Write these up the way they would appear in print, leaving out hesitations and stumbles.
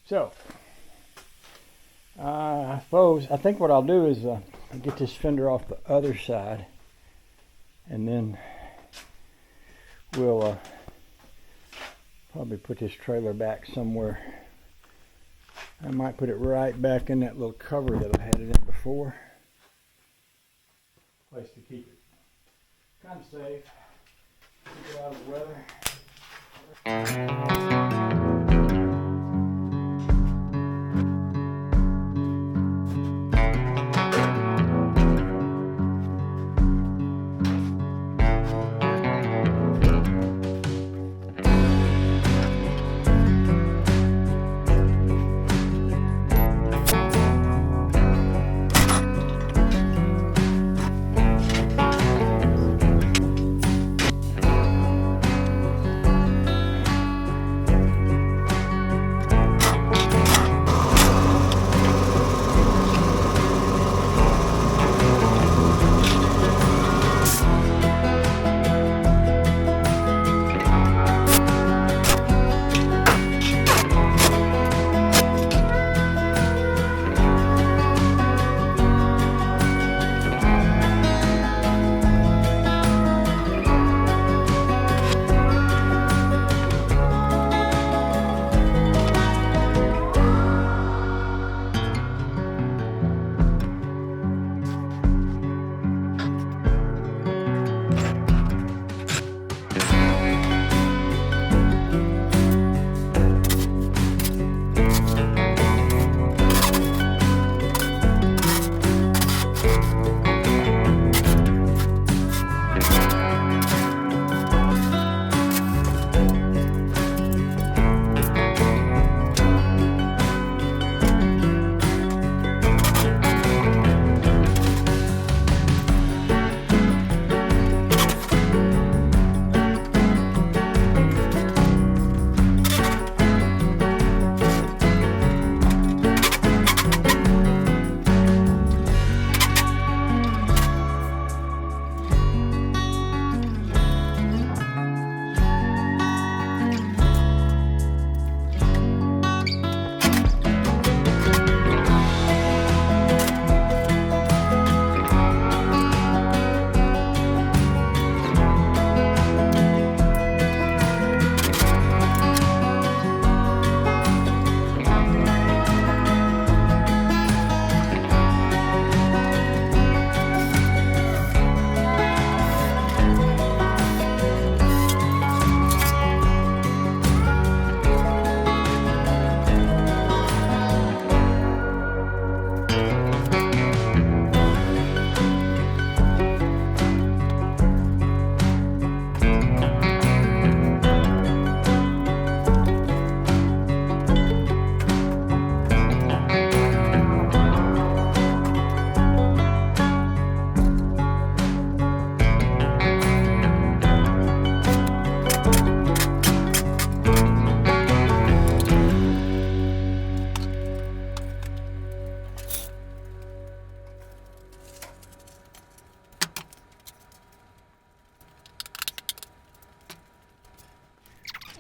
So, I think what I'll do is get this fender off the other side, and then we'll probably put this trailer back somewhere. I might put it right back in that little cover that I had it in before. Place to keep it kind of safe, keep it out of the weather.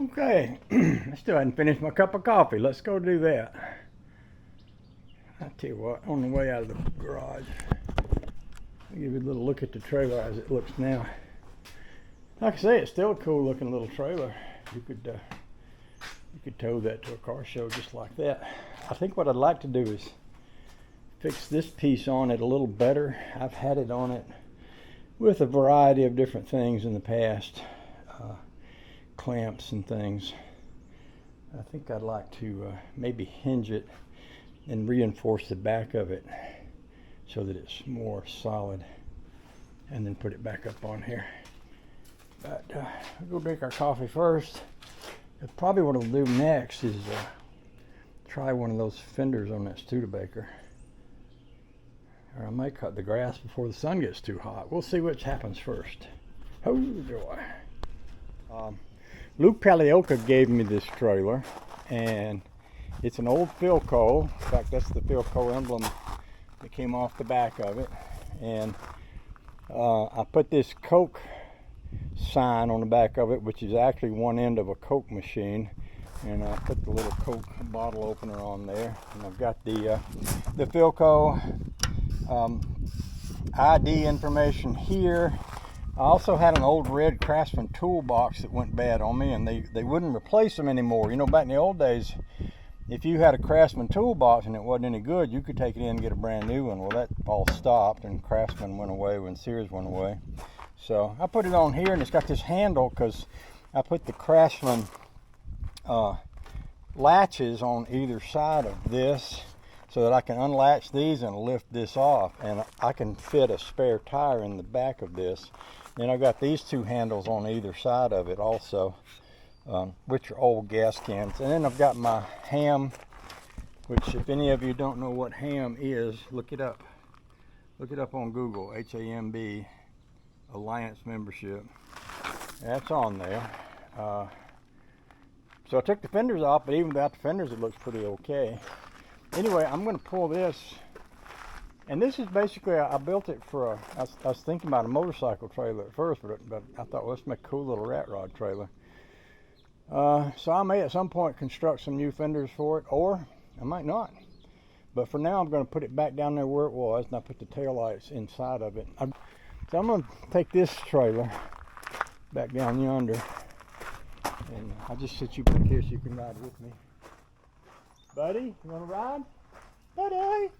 Okay, I still hadn't finished my cup of coffee. Let's go do that. I'll tell you what, on the way out of the garage, I'll give you a little look at the trailer as it looks now. Like I say, it's still a cool looking little trailer. You could tow that to a car show just like that. I think what I'd like to do is fix this piece on it a little better. I've had it on it with a variety of different things in the past. Clamps and things. I think I'd like to maybe hinge it and reinforce the back of it so that it's more solid, and then put it back up on here. But we'll go drink our coffee first. Probably what I'll do next is try one of those fenders on that Studebaker. Or I might cut the grass before the sun gets too hot. We'll see which happens first. Oh joy. Luke Palioka gave me this trailer, and it's an old Philco. In fact, that's the Philco emblem that came off the back of it. And I put this Coke sign on the back of it, which is actually one end of a Coke machine. And I put the little Coke bottle opener on there. And I've got the Philco ID information here. I also had an old red Craftsman toolbox that went bad on me, and they wouldn't replace them anymore. You know, back in the old days, if you had a Craftsman toolbox and it wasn't any good, you could take it in and get a brand new one. Well, that all stopped, and Craftsman went away when Sears went away. So I put it on here, and it's got this handle because I put the Craftsman latches on either side of this so that I can unlatch these and lift this off, and I can fit a spare tire in the back of this. Then I've got these two handles on either side of it also, which are old gas cans. And then I've got my ham, which if any of you don't know what ham is, look it up. Look it up on Google, HAMB, Alliance membership. That's on there. So I took the fenders off, but even without the fenders it looks pretty okay. Anyway, I'm going to pull this, and this is basically, I built it for I was thinking about a motorcycle trailer at first, but I thought, well, let's make a cool little rat rod trailer. So I may at some point construct some new fenders for it, or I might not. But for now, I'm going to put it back down there where it was, and I put the taillights inside of it. So I'm going to take this trailer back down yonder, and I'll just sit you back here so you can ride with me. Buddy, you want to ride? Buddy!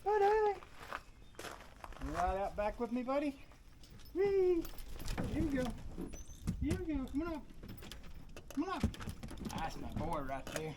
Buddy! You ride out back with me, buddy? Whee! Here we go. Here we go. Come on up. Come on up. That's my boy right there.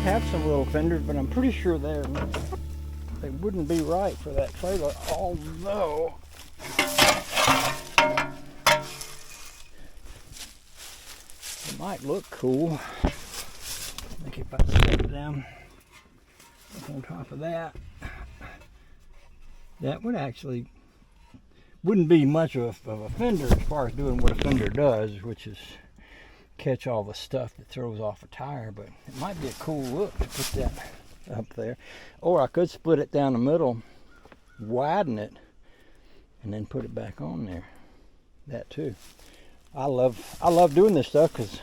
Have some little fenders, but I'm pretty sure they wouldn't be right for that trailer, although it might look cool. I think if I set it down up on top of that, that would actually wouldn't be much of a fender as far as doing what a fender does, which is catch all the stuff that throws off a tire, but it might be a cool look to put that up there. Or I could split it down the middle, widen it, and then put it back on there. That too. I love doing this stuff because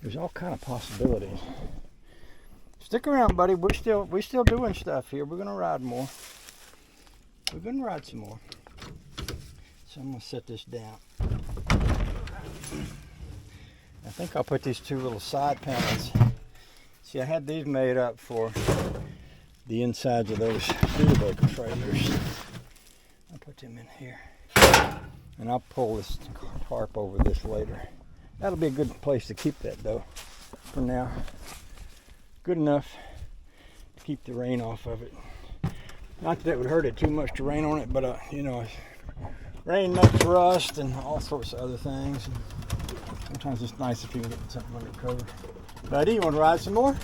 there's all kind of possibilities. Stick around, buddy. We're still doing stuff here. We're gonna ride more. We're gonna ride some more. So I'm gonna set this down. I think I'll put these two little side panels. See, I had these made up for the insides of those Studebaker trailers. I'll put them in here. And I'll pull this tarp over this later. That'll be a good place to keep that though, for now. Good enough to keep the rain off of it. Not that it would hurt it too much to rain on it, but you know, rain makes rust and all sorts of other things. Sometimes it's nice if you can get something under cover. Buddy, you want to ride some more?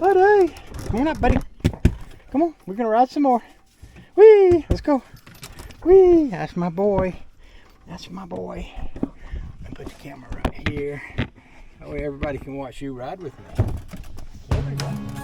Buddy, come on up, buddy. Come on, we're gonna ride some more. Whee, let's go. Whee, that's my boy. That's my boy. I put the camera right here. That way everybody can watch you ride with me. There we go.